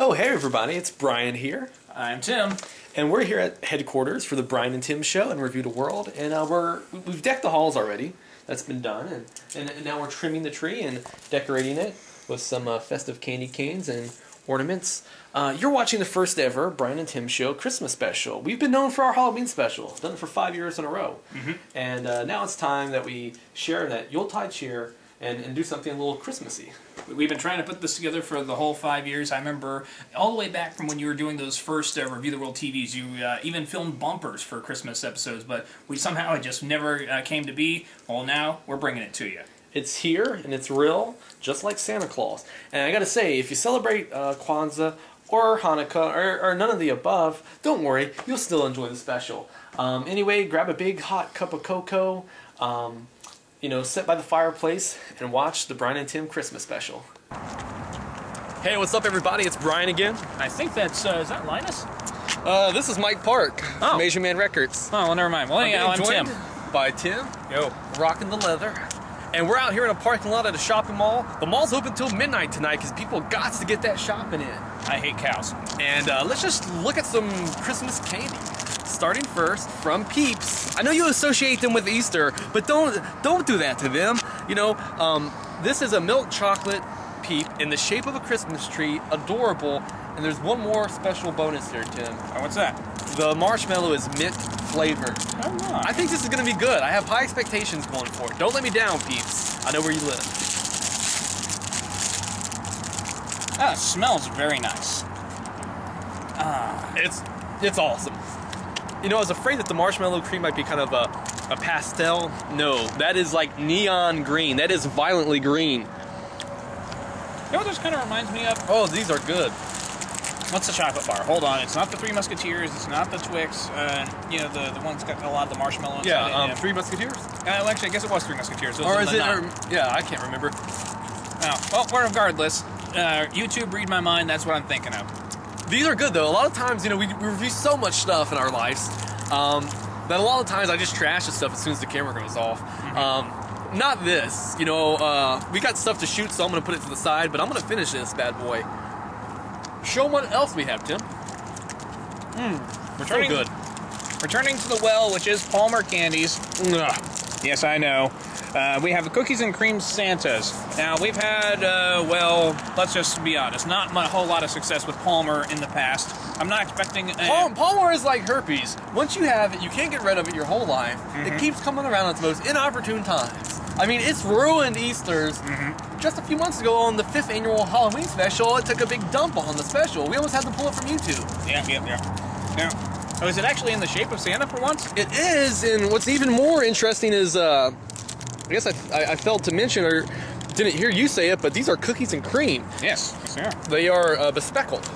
Oh, hey everybody, it's Brian here. I'm Tim. And we're here at headquarters for the Brian and Tim Show and Review the World. And we've decked the halls already. That's been done. And now we're trimming the tree and decorating it with some festive candy canes and ornaments. You're watching the first ever Brian and Tim Show Christmas special. We've been known for our Halloween special. Done it for 5 years in a row. Mm-hmm. And now it's time that we share that Yuletide cheer and do something a little Christmassy. We've been trying to put this together for the whole 5 years. I remember all the way back from when you were doing those first Review the World TVs. You even filmed bumpers for Christmas episodes, but it just never came to be. Well, now we're bringing it to you. It's here, and it's real, just like Santa Claus. And I gotta say, if you celebrate Kwanzaa or Hanukkah or none of the above, don't worry, you'll still enjoy the special. Anyway, grab a big hot cup of cocoa, sit by the fireplace and watch the Brian and Tim Christmas special. Hey, what's up everybody? It's Brian again. I think that's, is that Linus? This is Mike Park from Asian Man Records. Oh, well, never mind. Well, anyhow, I'm Tim. By Tim. Yo. Rocking the leather. And we're out here in a parking lot at a shopping mall. The mall's open till midnight tonight because people got to get that shopping in. I hate cows. And let's just look at some Christmas candy. Starting first from Peeps. I know you associate them with Easter, but don't do that to them. This is a milk chocolate Peep in the shape of a Christmas tree, adorable. And there's one more special bonus here, Tim. Oh, what's that? The marshmallow is mint flavored. Oh, no. I think this is gonna be good. I have high expectations going for it. Don't let me down, Peeps. I know where you live. Ah, it smells very nice. It's awesome. I was afraid that the marshmallow cream might be kind of a pastel. No, that is like neon green. That is violently green. You know what this kind of reminds me of? Oh, these are good. What's the chocolate bar? Hold on, it's not the Three Musketeers, it's not the Twix, the one's got a lot of the marshmallow inside it. Yeah, Three Musketeers? Actually, I guess it was Three Musketeers. Or is it, I can't remember. Well, regardless, YouTube read my mind, that's what I'm thinking of. These are good though. A lot of times, we review so much stuff in our lives that a lot of times I just trash the stuff as soon as the camera goes off. Mm-hmm. Not this. We got stuff to shoot, so I'm going to put it to the side, but I'm going to finish this bad boy. Show them what else we have, Tim. Returning, so good. Returning to the well, which is Palmer Candies. Ugh. Yes, I know. We have the Cookies and Cream Santas. Now, we've had, let's just be honest, not a whole lot of success with Palmer in the past. I'm not expecting... Palmer is like herpes. Once you have it, you can't get rid of it your whole life. Mm-hmm. It keeps coming around at the most inopportune times. I mean, it's ruined Easters. Mm-hmm. Just a few months ago on the 5th annual Halloween special, it took a big dump on the special. We almost had to pull it from YouTube. Yeah. Now, so is it actually in the shape of Santa for once? It is, and what's even more interesting is... I guess I failed to mention, or didn't hear you say it, but these are cookies and cream. Yes, they are. They are bespeckled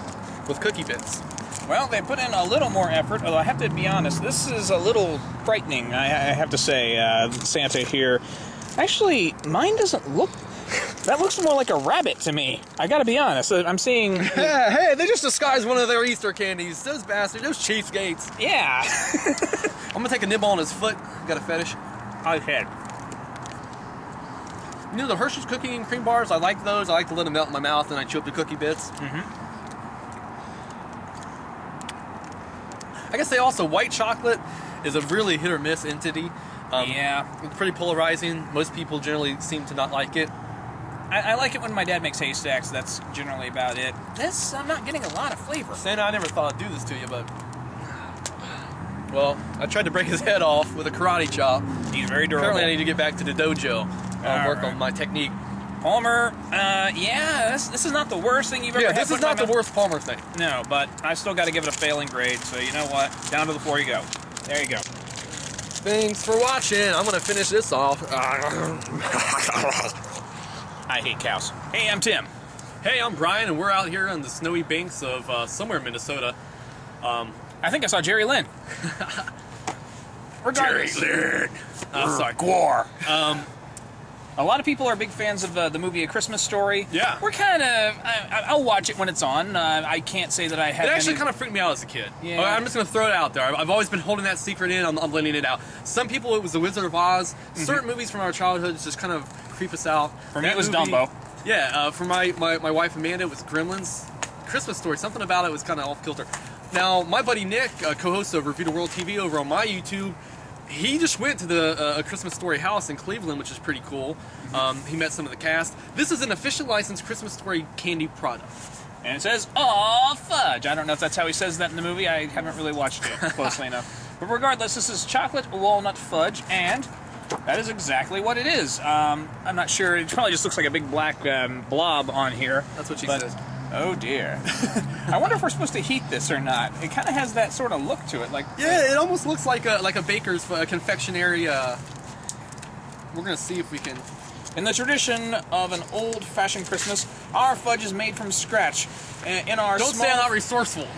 with cookie bits. Well, they put in a little more effort, although I have to be honest, this is a little frightening, I have to say, Santa here. Actually, mine doesn't look... That looks more like a rabbit to me. I gotta be honest, I'm seeing... Hey, they just disguised one of their Easter candies. Those bastards, those cheapskates. Yeah. I'm gonna take a nibble on his foot. Got a fetish. Okay. The Hershey's cookie and cream bars, I like those. I like to let them melt in my mouth and I chew up the cookie bits. Mm-hmm. I guess white chocolate is a really hit or miss entity. Yeah. It's pretty polarizing. Most people generally seem to not like it. I like it when my dad makes haystacks. That's generally about it. This, I'm not getting a lot of flavor. Santa, I never thought I'd do this to you, but... Well, I tried to break his head off with a karate chop. He's very durable. Apparently I need to get back to the dojo and work on my technique. Palmer, this is not the worst thing you've ever had. Yeah, this is not the worst Palmer thing. No, but I still got to give it a failing grade, so you know what? Down to the floor you go. There you go. Thanks for watching. I'm going to finish this off. I hate cows. Hey, I'm Tim. Hey, I'm Brian, and we're out here on the snowy banks of somewhere in Minnesota. I think I saw Jerry Lynn. Regardless. Jerry Lynn. Sorry. Gwar. A lot of people are big fans of the movie A Christmas Story. Yeah. We're kind of... I'll watch it when it's on. I can't say that I have... It actually kind of freaked me out as a kid. Yeah. I'm just going to throw it out there. I've always been holding that secret in. I'm letting it out. Some people, it was The Wizard of Oz. Mm-hmm. Certain movies from our childhoods just kind of creep us out. For me, it was Dumbo. Yeah. For my wife, Amanda, it was Gremlins. Christmas Story. Something about it was kind of off kilter. Now, my buddy Nick, co-host of Review the World TV over on my YouTube, he just went to the A Christmas Story house in Cleveland, which is pretty cool. He met some of the cast. This is an official licensed Christmas Story candy product. And it says, "Aw, fudge." I don't know if that's how he says that in the movie. I haven't really watched it closely enough. But regardless, this is chocolate walnut fudge, and that is exactly what it is. I'm not sure. It probably just looks like a big black blob on here. That's what she says. Oh dear. I wonder if we're supposed to heat this or not. It kind of has that sort of look to it, like it almost looks like a baker's confectionery. We're gonna see if we can. In the tradition of an old-fashioned Christmas, our fudge is made from scratch. In our Don't say I'm not resourceful.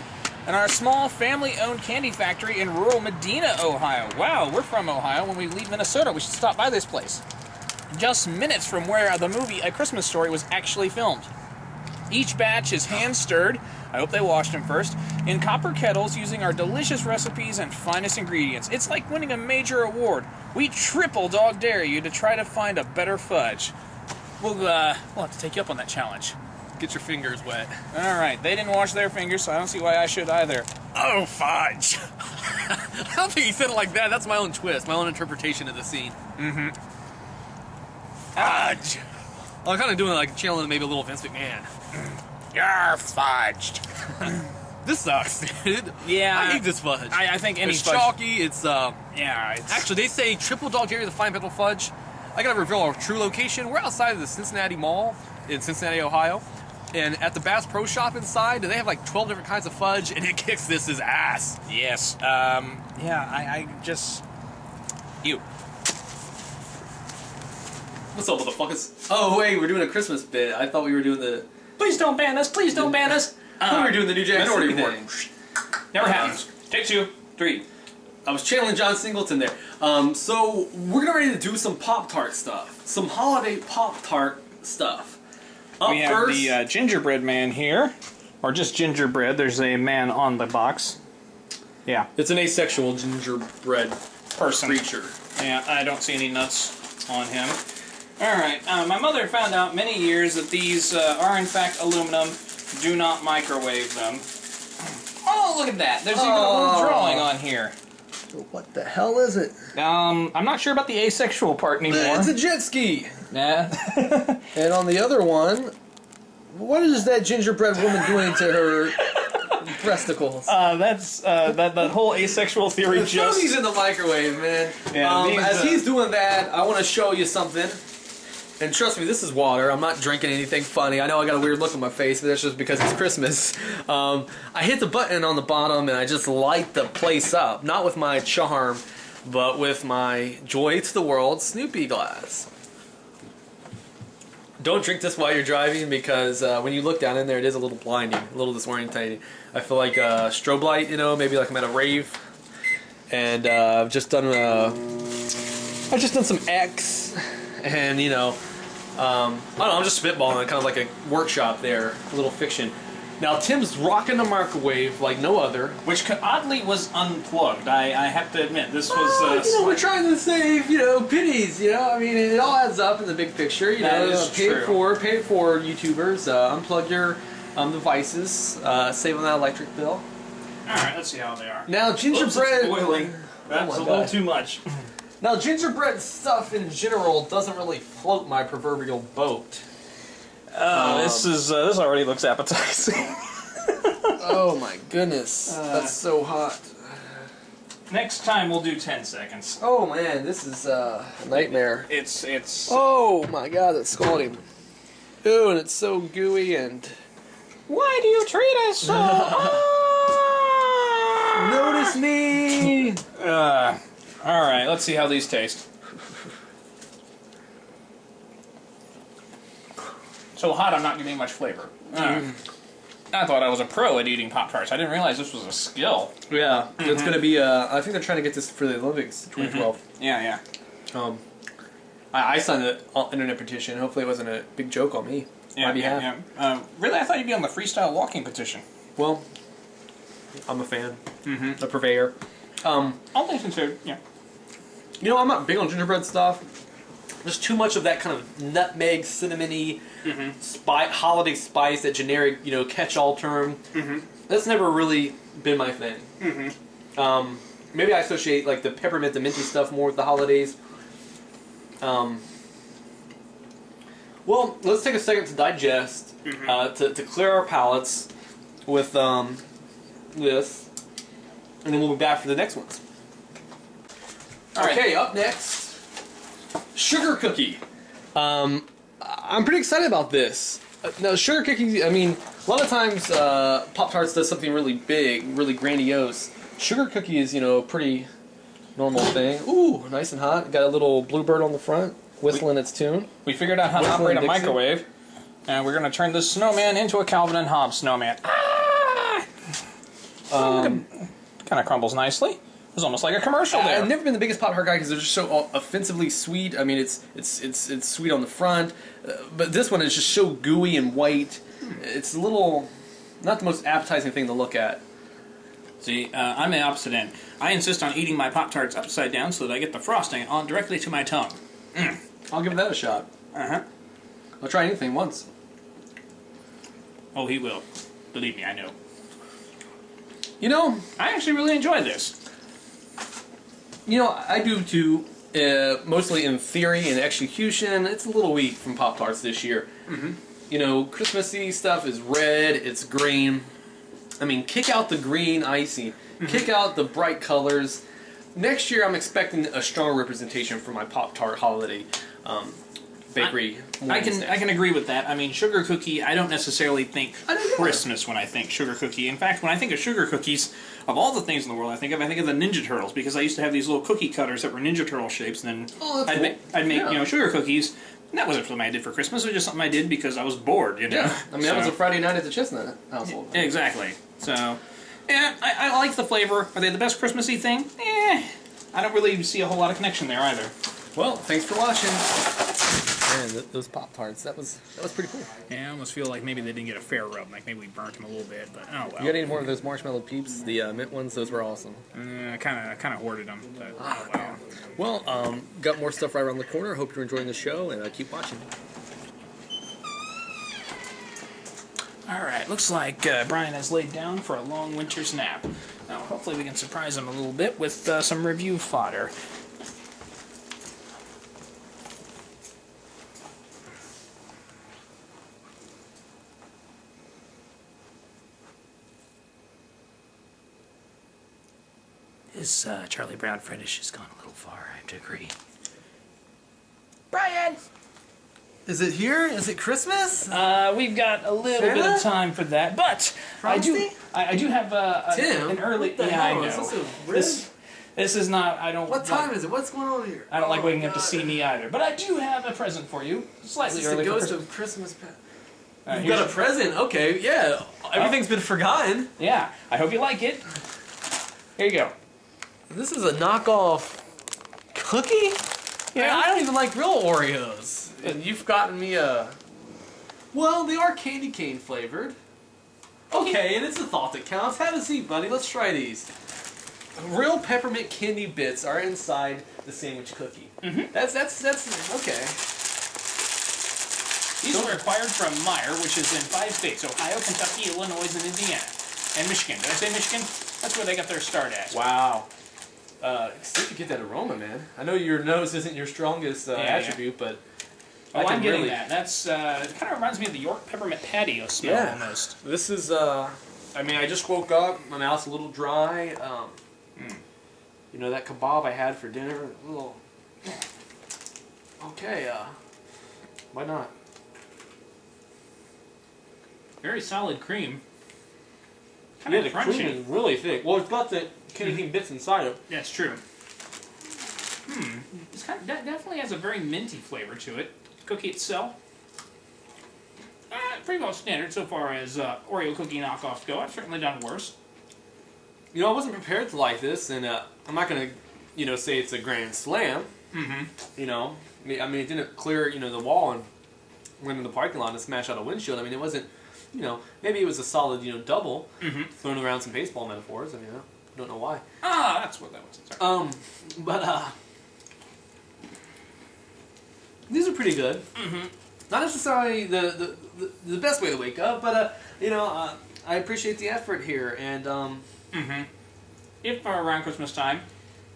In our small family-owned candy factory in rural Medina, Ohio. Wow, we're from Ohio. When we leave Minnesota, we should stop by this place. Just minutes from where the movie A Christmas Story was actually filmed. Each batch is hand-stirred, I hope they washed them first, in copper kettles using our delicious recipes and finest ingredients. It's like winning a major award. We triple dog dare you to try to find a better fudge. We'll have to take you up on that challenge. Get your fingers wet. Alright, they didn't wash their fingers, so I don't see why I should either. Oh, fudge! I don't think he said it like that. That's my own twist, my own interpretation of the scene. Mm-hmm. Fudge! I'm kind of doing like channeling maybe a little Vince McMahon. You're fudged. This sucks, dude. Yeah. I hate this fudge. I think any it's fudge... chalky, it's Yeah, it's... Actually, they say triple dog dare to find petal fudge. I gotta reveal our true location. We're outside of the Cincinnati Mall in Cincinnati, Ohio. And at the Bass Pro Shop inside, they have like 12 different kinds of fudge, and it kicks this ass. Yes. Yeah, I just... You. What's up, motherfuckers? Oh, wait, we're doing a Christmas bit. I thought we were doing the... Please don't ban us! Please don't ban us! I thought we were doing the New Jack Minority City Report. thing. Never happens. Take 2, 3. I was channeling John Singleton there. So, we're getting ready to do some Pop-Tart stuff. Some holiday Pop-Tart stuff. We have the gingerbread man here. Or just gingerbread. There's a man on the box. Yeah. It's an asexual gingerbread Person. creature. Yeah, I don't see any nuts on him. Alright, my mother found out many years that these are in fact aluminum. Do not microwave them. Oh, look at that. There's even a little drawing on here. What the hell is it? I'm not sure about the asexual part anymore. It's a jet ski. Yeah. And on the other one, what is that gingerbread woman doing to her breasticles? That's that whole asexual theory Throw just... these in the microwave, man. Yeah, as he's doing that, I want to show you something. And trust me, this is water. I'm not drinking anything funny. I know I got a weird look on my face, but that's just because it's Christmas. I hit the button on the bottom and I just light the place up. Not with my charm, but with my Joy to the World Snoopy glass. Don't drink this while you're driving because when you look down in there, it is a little blinding, a little disorientating. I feel like a strobe light, you know, maybe like I'm at a rave. And I've just done some X. And, you know, I don't know, I'm just spitballing, kind of like a workshop there, a little fiction. Now, Tim's rocking the microwave like no other. Which oddly was unplugged, I have to admit. This was... you know, we're trying to save, you know, pennies, you know? I mean, it all adds up in the big picture, you know. Pay it forward, YouTubers. Unplug your devices, save on that electric bill. Alright, let's see how they are. Now, gingerbread... Oops, it's boiling. That's a little too much. Now, gingerbread stuff in general doesn't really float my proverbial boat. This already looks appetizing. Oh my goodness, that's so hot. Next time we'll do 10 seconds. Oh man, this is a nightmare. It's... Oh my god, that's scalding. Ooh, and it's so gooey and... Why do you treat us so... Notice me! Alright, let's see how these taste. So hot I'm not getting much flavor. I thought I was a pro at eating Pop-Tarts. I didn't realize this was a skill. Yeah, it's going to be, I think they're trying to get this for the Olympics 2012. Yeah. I signed an internet petition. Hopefully it wasn't a big joke on me. Yeah. Really, I thought you'd be on the freestyle walking petition. Well, I'm a fan. A purveyor. All things considered, yeah. You know, I'm not big on gingerbread stuff. There's too much of that kind of nutmeg, cinnamony, holiday spice, that generic, catch-all term. That's never really been my thing. Maybe I associate like the peppermint, the minty stuff more with the holidays. Well, let's take a second to digest, to clear our palates with this, and then we'll be back for the next ones. Okay, up next, sugar cookie. I'm pretty excited about this. Now, sugar cookies, I mean, a lot of times Pop-Tarts does something really big, really grandiose. Sugar cookie is, a pretty normal thing. Ooh, nice and hot. Got a little bluebird on the front, whistling its tune. We figured out how to operate a microwave, and we're going to turn this snowman into a Calvin and Hobbes snowman. Ah! Kind of crumbles nicely. It was almost like a commercial there. I've never been the biggest Pop-Tart guy because they're just so offensively sweet. I mean, it's sweet on the front, but this one is just so gooey and white. It's a little, not the most appetizing thing to look at. See, I'm the opposite end. I insist on eating my Pop-Tarts upside down so that I get the frosting on directly to my tongue. I'll give that a shot. I'll try anything once. Oh, he will. Believe me, I know. I actually really enjoy this. I do too, mostly in theory and execution. It's a little weak from Pop-Tarts this year. Christmassy stuff is red, it's green. I mean, kick out the green icing. Kick out the bright colors. Next year, I'm expecting a stronger representation for my Pop-Tart holiday bakery. I can agree with that. I mean, sugar cookie, I don't necessarily think Christmas when I think sugar cookie. In fact, when I think of sugar cookies, of all the things in the world I think of the Ninja Turtles, because I used to have these little cookie cutters that were Ninja Turtle shapes, and then I'd make sugar cookies. And that wasn't something I did for Christmas. It was just something I did because I was bored, Yeah, I mean, that was a Friday night at the Chestnut household. Exactly. So, yeah, I like the flavor. Are they the best Christmassy thing? I don't really see a whole lot of connection there either. Well, thanks for watching. Man, those Pop-Tarts, that was pretty cool. Yeah, I almost feel like maybe they didn't get a fair rub. Like maybe we burnt them a little bit, but oh well. You got any more of those marshmallow Peeps, the mint ones? Those were awesome. I kind of hoarded them. But, oh well. Well, got more stuff right around the corner. Hope you're enjoying the show, and keep watching. Alright, looks like Brian has laid down for a long winter's nap. Now, hopefully we can surprise him a little bit with some review fodder. This Charlie Brown fetish has gone a little far, I have to agree. Brian! Is it here? Is it Christmas? We've got a little bit of time for that, but I do have an early. What the yeah, hell? I know. This is not. I don't. What time is it? What's going on here? I don't like waking up to see me either, but I do have a present for you. Slightly This is early. the ghost of Christmas. You've got a present. Okay, yeah. Everything's been forgotten. Yeah, I hope you like it. Here you go. This is a knockoff cookie? Yeah, I don't even like real Oreos. And you've gotten me a... Well, they are candy cane flavored. Okay, and it's a thought that counts. Have a seat, buddy. Let's try these. Real peppermint candy bits are inside the sandwich cookie. That's okay. These were acquired from Meijer, which is in 5 states: Ohio, Kentucky, Illinois, and Indiana. And Michigan. Did I say Michigan? That's where they got their start at. Wow. See if you get that aroma, man. I know your nose isn't your strongest attribute, but... I'm getting that. That's, it kind of reminds me of the York peppermint patio smell almost. This is, I mean, I just woke up, my mouth's a little dry. You know, that kebab I had for dinner, a little... Okay, why not? Very solid cream. Yeah, the cream is really thick. Well, it's got the candy cane bits inside it. That's true. It's kind of, definitely has a very minty flavor to it. Cookie itself, pretty well standard so far as Oreo cookie knockoffs go. I've certainly done worse. You know, I wasn't prepared to like this, and I'm not gonna, say it's a grand slam. You know, I mean, it didn't clear, the wall and went in the parking lot and smash out a windshield. I mean, it wasn't, maybe it was a solid, double. Throwing around some baseball metaphors. I mean, I don't know why. Ah, that's what that was. Sorry. But These are pretty good. Not necessarily the best way to wake up, but you know, I appreciate the effort here. And if around Christmas time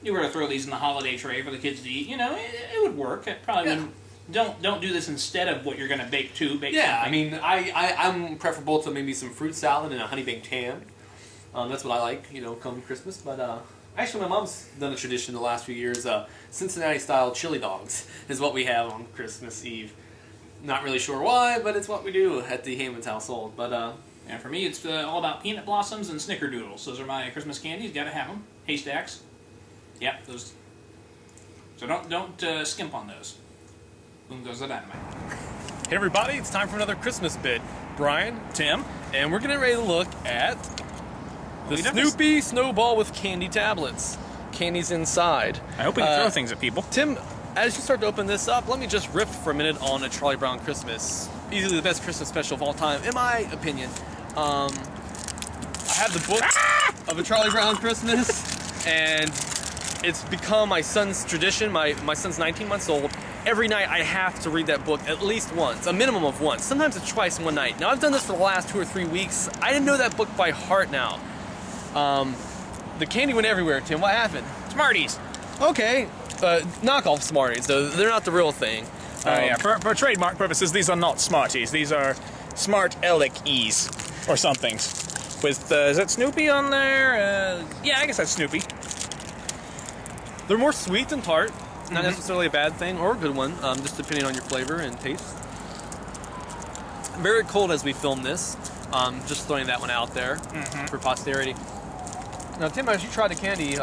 you were to throw these in the holiday tray for the kids to eat, you know, it would work. It probably wouldn't. Don't do this instead of what you're going to bake too. Bake yeah, something. I mean, I'm preferable to maybe some fruit salad and a honey baked ham. That's what I like, you know, come Christmas. But actually, my mom's done a tradition the last few years. Cincinnati style chili dogs is what we have on Christmas Eve. Not really sure why, but it's what we do at the Hammond's household. But yeah, for me, it's all about peanut blossoms and snickerdoodles. Those are my Christmas candies. Got to have them. Haystacks. Yeah, those. So don't skimp on those. Boom goes the dynamite. hey everybody, it's time for another Christmas bit. Brian, Tim, and we're getting ready to look at the Snoopy snowball with candy tablets. Candy's inside. I hope we can throw things at people. Tim, as you start to open this up, let me just riff for a minute on A Charlie Brown Christmas. Easily the best Christmas special of all time, in my opinion. I have the book of A Charlie Brown Christmas, and it's become my son's tradition. My son's 19 months old. Every night I have to read that book at least once, a minimum of once. Sometimes it's twice in one night. Now I've done this for the last 2 or 3 weeks. I didn't know that book by heart now. The candy went everywhere, Tim. What happened? Smarties. Okay. Knockoff Smarties, though. They're not the real thing. Yeah, for trademark purposes, these are not Smarties. These are Smart Elec-E's or somethings. With, is that Snoopy on there? Yeah, I guess that's Snoopy. They're more sweet than tart. Not necessarily a bad thing or a good one, just depending on your flavor and taste. Very cold as we film this. Just throwing that one out there for posterity. Now, Tim, as you try the candy,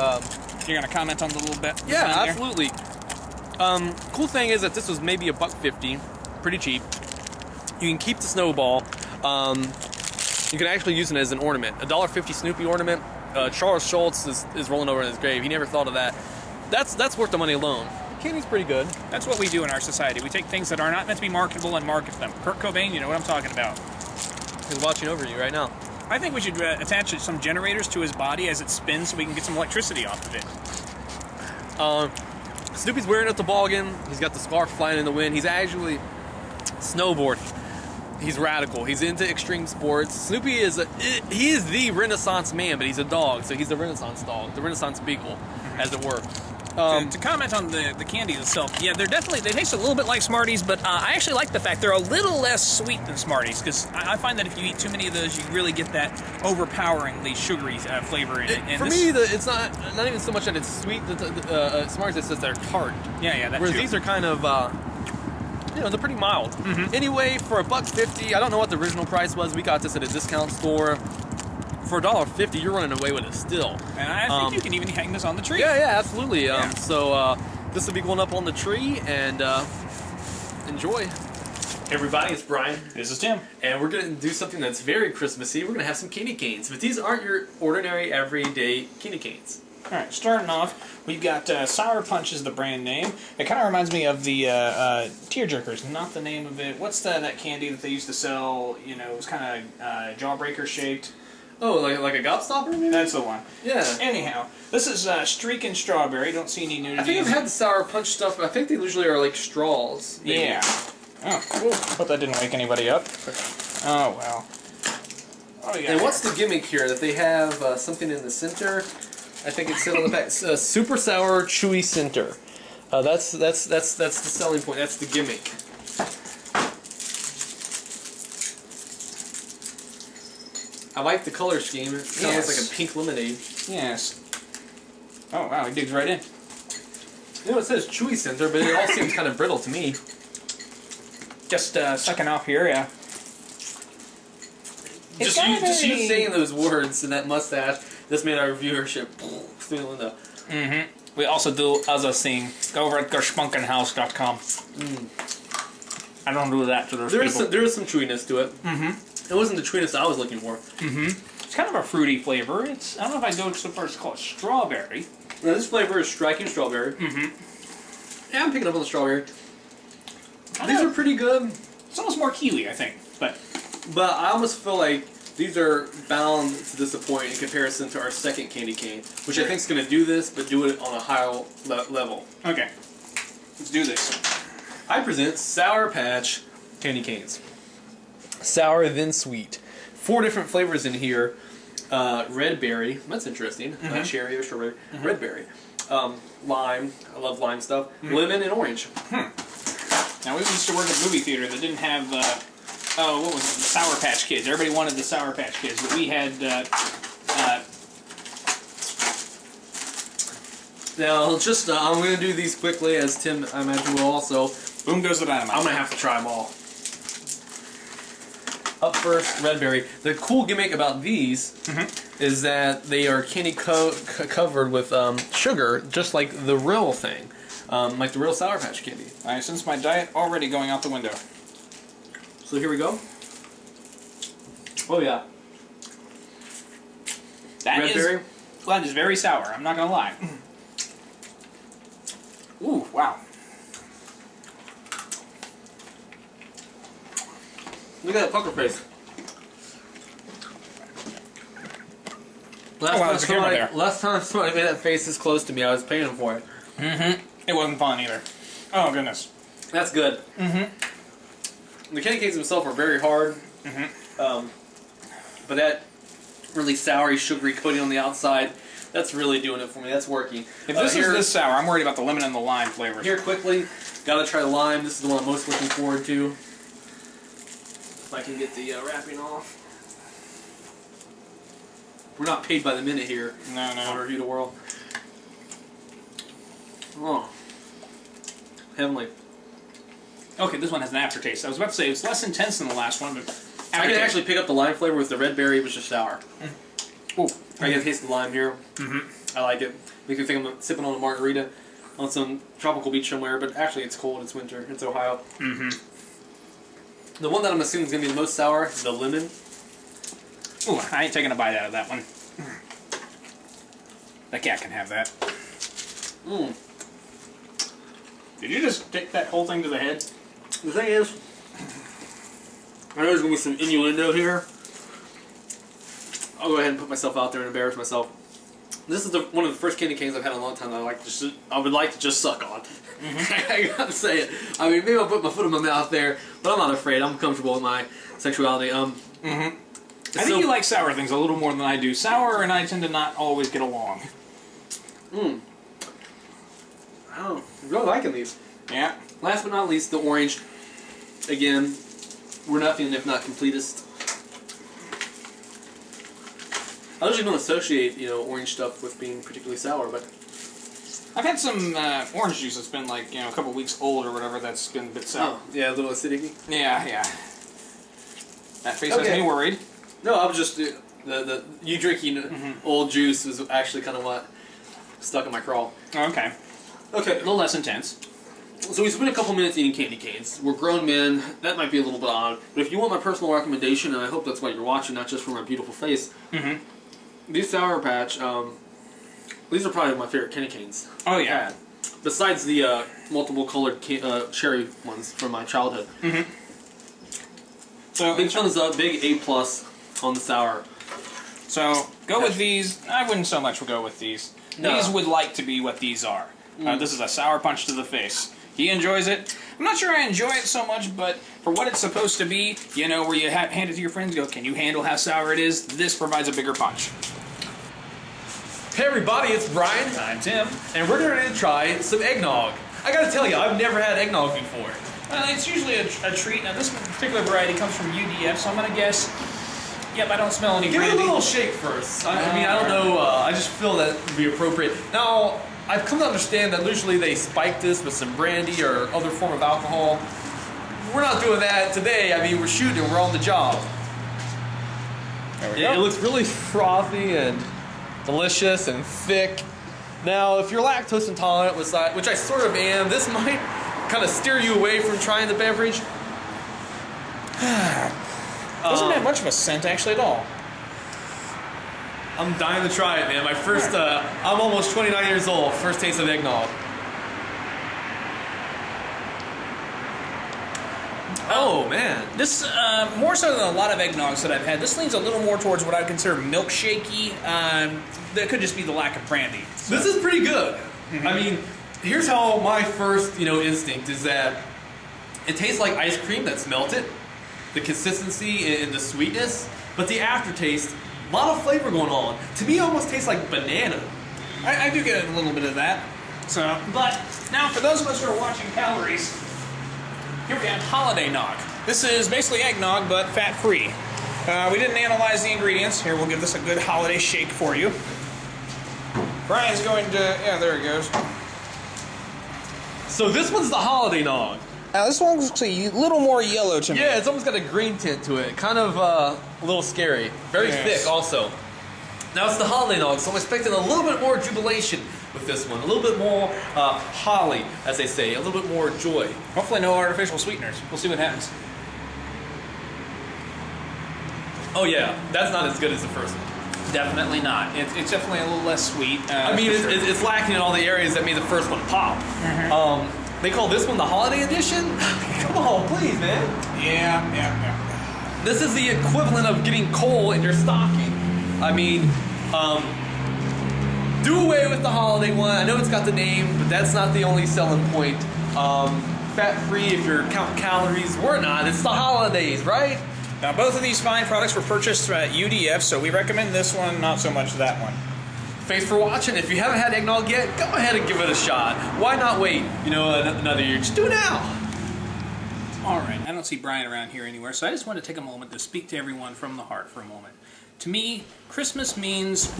you're gonna comment on the little bit? Yeah, absolutely. Cool thing is that this was maybe $1.50, pretty cheap. You can keep the snowball. You can actually use it as an ornament. $1.50 Snoopy ornament. Charles Schultz is rolling over in his grave. He never thought of that. That's worth the money alone. Candy's pretty good. That's what we do in our society. We take things that are not meant to be marketable and market them. Kurt Cobain, you know what I'm talking about. He's watching over you right now. I think we should attach some generators to his body as it spins so we can get some electricity off of it. Snoopy's wearing a toboggan. He's got the scarf flying in the wind. He's actually snowboarding. He's radical. He's into extreme sports. Snoopy is he is the Renaissance man, but he's a dog, so he's the Renaissance dog, the Renaissance beagle, as it were. To comment on the candies itself, yeah, they taste a little bit like Smarties, but I actually like the fact they're a little less sweet than Smarties, because I find that if you eat too many of those, you really get that overpoweringly sugary flavor in it. For me, it's not even so much that it's sweet. Smarties, it's just they're tart. Yeah, that's whereas true. These are kind of, they're pretty mild. Anyway, for $1.50, I don't know what the original price was. We got this at a discount store. For $1.50, you're running away with it still. And I think you can even hang this on the tree. Yeah, absolutely. So this will be going up on the tree, and enjoy. Hey everybody, it's Brian. This is Tim. And we're going to do something that's very Christmassy. We're going to have some candy canes. But these aren't your ordinary, everyday candy canes. Alright, starting off, we've got Sour Punch is the brand name. It kind of reminds me of the Tearjerkers, not the name of it. What's that candy that they used to sell? You know, it was kind of jawbreaker shaped. Oh, like a gobstopper, maybe? That's the one. Yeah. Anyhow, this is Streak and Strawberry. Don't see any nudity. I think I've had the Sour Punch stuff, but I think they usually are like straws. Maybe. Yeah. Oh, cool. Hope that didn't wake anybody up. Oh, well. And what's the gimmick here? That they have something in the center? I think it said on the back, super sour, chewy center. That's the selling point. That's the gimmick. I like the color scheme. It kind of looks like a pink lemonade. Yes. Oh wow, it digs right in. You know, it says chewy center, but it all seems kind of brittle to me. Just sucking off here, yeah. Just you saying those words and that mustache, this made our viewership through the window. We also do other things. Go over at gerspunkenhouse.com. I don't do that to those people. There is some chewiness to it. It wasn't the chewiness I was looking for. It's kind of a fruity flavor. I don't know if I'd go so far as to call it strawberry. Now, this flavor is striking strawberry. Yeah, I'm picking up on the strawberry. These are pretty good. It's almost more kiwi, I think. But I almost feel like these are bound to disappoint in comparison to our second candy cane, which I think is going to do this, but do it on a higher level. Okay. Let's do this. I present Sour Patch candy canes. Sour then sweet. 4 different flavors in here. Red berry, that's interesting. Cherry or strawberry. Red berry. Lime, I love lime stuff. Lemon and orange. Now we used to work at a movie theater that didn't have, what was it, the Sour Patch Kids. Everybody wanted the Sour Patch Kids, but we had, now, just, I'm going to do these quickly, as Tim, I imagine, will also. boom goes the dynamite. I'm going to have to try them all. Up first, red berry. The cool gimmick about these is that they are candy covered with sugar, just like the real thing. Like the real Sour Patch candy. I sense my diet already going out the window. So here we go. Oh yeah. That berry? Well, that is very sour, I'm not going to lie. Ooh, wow. Look at that pucker face. Last time somebody made that face this close to me, I was paying them for it. It wasn't fun either. Oh, goodness. That's good. The candy canes themselves are very hard. But that really soury, sugary coating on the outside, that's really doing it for me. That's working. If this is this sour, I'm worried about the lemon and the lime flavors. Here, quickly, gotta try the lime. This is the one I'm most looking forward to. If I can get the wrapping off. We're not paid by the minute here. No. On Review the World. Oh. Heavenly. Okay, this one has an aftertaste. I was about to say it's less intense than the last one, but I can actually pick up the lime flavor with the red berry. It was just sour. Ooh. I get a taste of the lime here. I like it. Makes me think I'm sipping on a margarita on some tropical beach somewhere, but actually it's cold. It's winter. It's Ohio. The one that I'm assuming is going to be the most sour is the lemon. Ooh, I ain't taking a bite out of that one. The cat can have that. Did you just take that whole thing to the head? The thing is, I know there's going to be some innuendo here. I'll go ahead and put myself out there and embarrass myself. This is one of the first candy canes I've had in a long time that I would like to just suck on. I gotta say it. I mean, maybe I'll put my foot in my mouth there, but I'm not afraid. I'm comfortable with my sexuality. I think you like sour things a little more than I do. Sour and I tend to not always get along. Oh, I'm really liking these. Yeah. Last but not least, the orange. Again, we're nothing if not completist. I usually don't associate, orange stuff with being particularly sour, but I've had some orange juice that's been like, a couple weeks old or whatever that's been a bit sour. Oh, yeah, a little acidic. Yeah. That face has me worried. No, I was just you drinking old juice was actually kind of what stuck in my craw. Okay. A little less intense. So we spent a couple minutes eating candy canes. We're grown men. That might be a little bit odd, but if you want my personal recommendation, and I hope that's why you're watching, not just for my beautiful face. These Sour Patch, these are probably my favorite candy canes. Oh yeah. Besides the multiple colored cherry ones from my childhood. So big thumbs up, big A+ on the sour. So go with these. I wouldn't so much go with these. No. These would like to be what these are. This is a sour punch to the face. He enjoys it. I'm not sure I enjoy it so much, but for what it's supposed to be, where you hand it to your friends, go, can you handle how sour it is? This provides a bigger punch. Hey everybody, it's Brian. I'm Tim. And we're going to try some eggnog. I gotta tell you, I've never had eggnog before. It's usually a treat. Now this particular variety comes from UDF, so I'm going to guess, yep, I don't smell any brandy. Give it a little shake first. I mean, I don't know, I just feel that would be appropriate. Now, I've come to understand that usually they spike this with some brandy or other form of alcohol. We're not doing that today. I mean, we're shooting, we're on the job. There we go. It looks really frothy and delicious and thick. Now, if you're lactose intolerant, which I sort of am, this might kind of steer you away from trying the beverage. Doesn't have much of a scent actually at all. I'm dying to try it, man. My first, I'm almost 29 years old. First taste of eggnog. Oh, man. This, more so than a lot of eggnogs that I've had, this leans a little more towards what I would consider milkshakey. That could just be the lack of brandy. So. This is pretty good. I mean, here's how my first, instinct is that It tastes like ice cream that's melted. The consistency and the sweetness, but the aftertaste, a lot of flavor going on. To me, it almost tastes like banana. I do get a little bit of that. So, but now for those of us who are watching calories, here we have holiday nog. This is basically eggnog, but fat-free. We didn't analyze the ingredients. Here, we'll give this a good holiday shake for you. Brian's going to... Yeah, there he goes. So this one's the holiday nog. Now, this one looks a little more yellow to me. Yeah, it's almost got a green tint to it. Kind of a little scary. Very thick, also. Now, it's the holiday nog, so I'm expecting a little bit more jubilation with this one. A little bit more holly, as they say. A little bit more joy. Hopefully no artificial sweeteners. We'll see what happens. Oh, yeah. That's not as good as the first one. Definitely not. It's definitely a little less sweet. I mean, it's lacking in all the areas that made the first one pop. They call this one the holiday edition? Come on, please, man. Yeah. This is the equivalent of getting coal in your stocking. I mean, do away with the holiday one. I know it's got the name, but that's not the only selling point. Fat-free if you're counting calories. We're not. It's the holidays, right? Now, both of these fine products were purchased at UDF, so we recommend this one, not so much that one. Thanks for watching. If you haven't had eggnog yet, go ahead and give it a shot. Why not wait, another year? Just do it now. All right, I don't see Brian around here anywhere, so I just want to take a moment to speak to everyone from the heart for a moment. To me, Christmas means...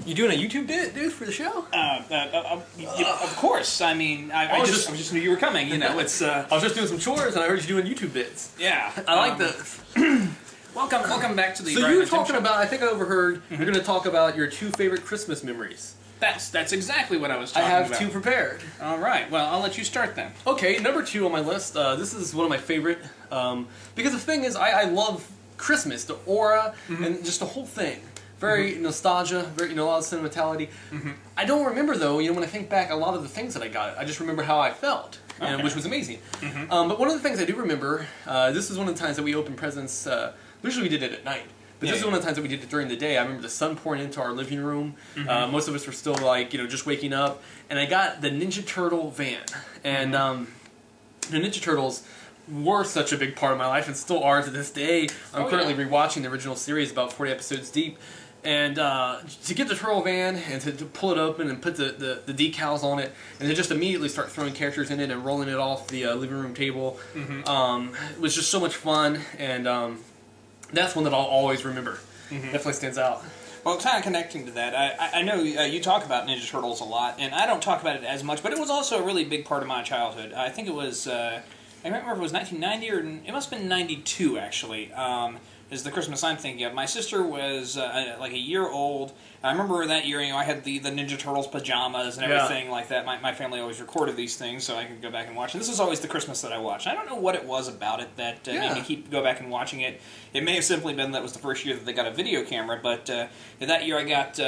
You doing a YouTube bit, dude, for the show? Of course. I mean, I just knew you were coming. You know, it's. I was just doing some chores and I heard you doing YouTube bits. Yeah, I like this. Welcome back to the. So you were talking about. I think I overheard. You're going to talk about your 2 favorite Christmas memories. That's exactly what I was talking about. I have 2 prepared. All right. Well, I'll let you start then. Okay, number 2 on my list. This is one of my favorite because the thing is, I love Christmas, the aura, and just the whole thing. Very nostalgia, very a lot of sentimentality. I don't remember though. When I think back, a lot of the things that I got, I just remember how I felt, which was amazing. But one of the things I do remember, this is one of the times that we opened presents. Usually we did it at night, but this is one of the times that we did it during the day. I remember the sun pouring into our living room. Most of us were still just waking up, and I got the Ninja Turtle van, and the Ninja Turtles were such a big part of my life and still are to this day. I'm currently rewatching the original series, about 40 episodes deep. And to get the turtle van and to pull it open and put the decals on it and to just immediately start throwing characters in it and rolling it off the living room table was just so much fun, and that's one that I'll always remember. Definitely stands out. Well, kind of connecting to that, I know you talk about Ninja Turtles a lot, and I don't talk about it as much, but it was also a really big part of my childhood. I think it was, I can't remember if it was 1990 or it must have been 92 actually. Is the Christmas I'm thinking of. My sister was like a year old. I remember that year, I had the Ninja Turtles pajamas and everything like that. My family always recorded these things so I could go back and watch. And this is always the Christmas that I watched. I don't know what it was about it that made me go back and watching it. It may have simply been that was the first year that they got a video camera, but that year I got...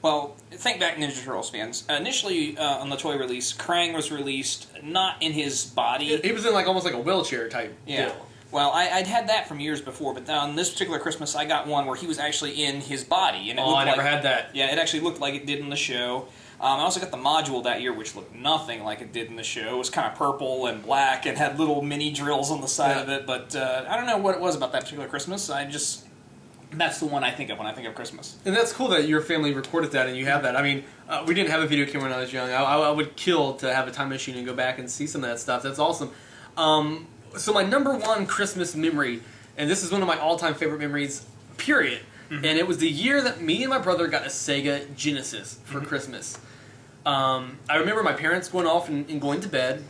well, think back, Ninja Turtles fans. Initially, on the toy release, Krang was released not in his body. He was in almost like a wheelchair type deal. Well, I'd had that from years before, but on this particular Christmas, I got one where he was actually in his body. And it looked I never had that. Yeah, it actually looked like it did in the show. I also got the module that year, which looked nothing like it did in the show. It was kind of purple and black and had little mini drills on the side of it, but I don't know what it was about that particular Christmas. That's the one I think of when I think of Christmas. And that's cool that your family recorded that and you have that. I mean, we didn't have a video camera when I was young. I would kill to have a time machine and go back and see some of that stuff. That's awesome. So my number 1 Christmas memory, and this is one of my all-time favorite memories, period, and it was the year that me and my brother got a Sega Genesis for Christmas. I remember my parents going off and going to bed.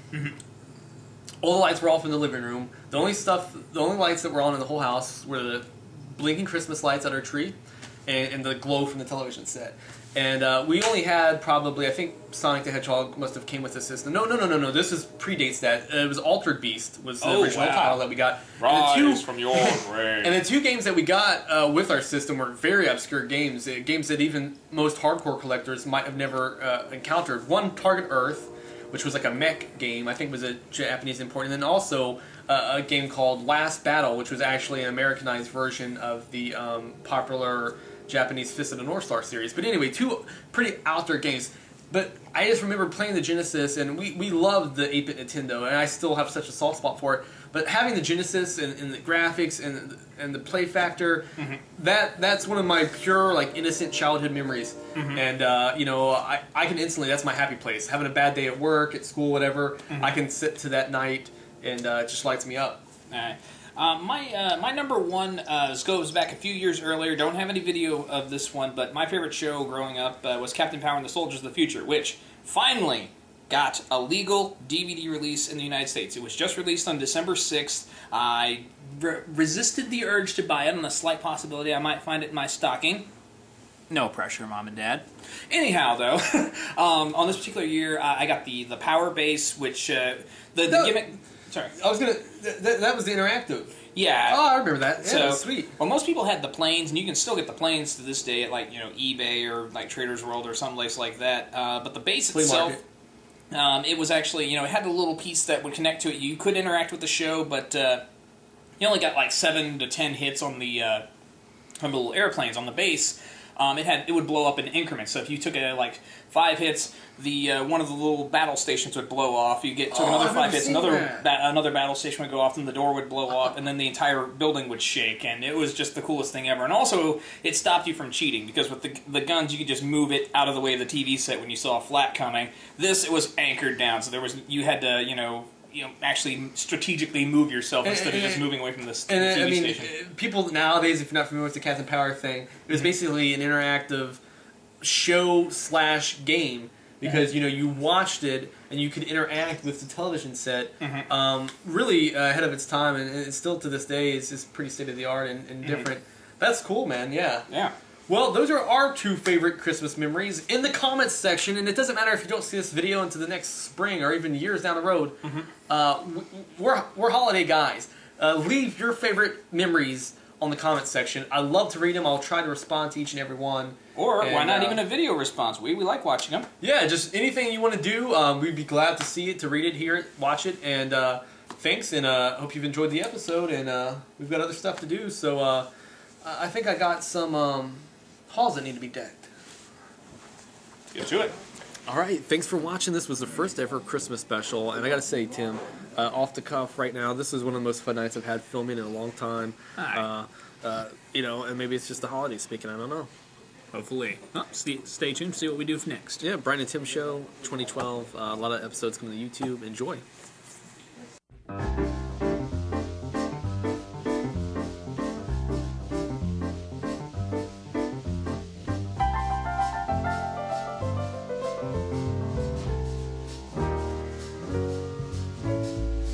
All the lights were off in the living room. The only lights that were on in the whole house were the blinking Christmas lights at our tree and the glow from the television set. And we only had probably, I think Sonic the Hedgehog must have came with the system. No. This predates that. It was Altered Beast was the original title that we got. Rise from your grave. And the 2 games that we got with our system were very obscure games. Games that even most hardcore collectors might have never encountered. One, Target Earth, which was like a mech game. I think was a Japanese import. And then also a game called Last Battle, which was actually an Americanized version of the popular Japanese Fist of the North Star series. But anyway, 2 pretty out there games. But I just remember playing the Genesis, and we loved the 8-bit Nintendo, and I still have such a soft spot for it. But having the Genesis and the graphics and the play factor, that's one of my pure, like, innocent childhood memories. And, you know, I can instantly, that's my happy place. Having a bad day at work, at school, whatever, I can sit to that night, and it just lights me up. All right. My number one goes back a few years earlier. Don't have any video of this one, but my favorite show growing up was Captain Power and the Soldiers of the Future, which finally got a legal DVD release in the United States. It was just released on December 6th. I resisted the urge to buy it on the slight possibility I might find it in my stocking. No pressure, Mom and Dad. Anyhow, though, on this particular year, I got the Power Base, which the gimmick... Sorry. I was gonna... That was the interactive. Yeah. Oh, I remember that. Yeah, so, that was sweet. Well, most people had the planes, and you can still get the planes to this day at, like, you know, eBay or, like, Trader's World or someplace like that. But the base Flea itself... market. it was actually, you know, it had a little piece that would connect to it. You could interact with the show, but you only got like 7 to 10 hits on the little airplanes on the base. It would blow up in increments. So if you took like 5 hits, one of the little battle stations would blow off. You took another 5 hits, another battle station would go off, and the door would blow off, and then the entire building would shake. And it was just the coolest thing ever. And also, it stopped you from cheating because with the guns, you could just move it out of the way of the TV set when you saw a flat coming. This, it was anchored down, so you had to actually strategically move yourself instead of just moving away from the TV station. People nowadays, if you're not familiar with the Captain Power thing, it was basically an interactive show/game because you watched it and you could interact with the television set. Really ahead of its time, and it's still to this day it's just pretty state of the art and different. That's cool, man. Yeah. Well, those are our 2 favorite Christmas memories in the comments section, and it doesn't matter if you don't see this video until the next spring or even years down the road. We're holiday guys. Leave your favorite memories on the comments section. I love to read them. I'll try to respond to each and every one. Or why not even a video response? We like watching them. Yeah, just anything you want to do. We'd be glad to see it, to read it, hear it, watch it, and thanks, and hope you've enjoyed the episode, and we've got other stuff to do, so I think I got some halls that need to be decked. Get to it. All right, thanks for watching. This was the first ever Christmas special, and I gotta say, Tim, off the cuff right now, this is one of the most fun nights I've had filming in a long time. And maybe it's just the holidays speaking. I don't know. Hopefully. Oh, stay tuned. See what we do next. Yeah, Brian and Tim Show 2012. A lot of episodes coming to YouTube. Enjoy.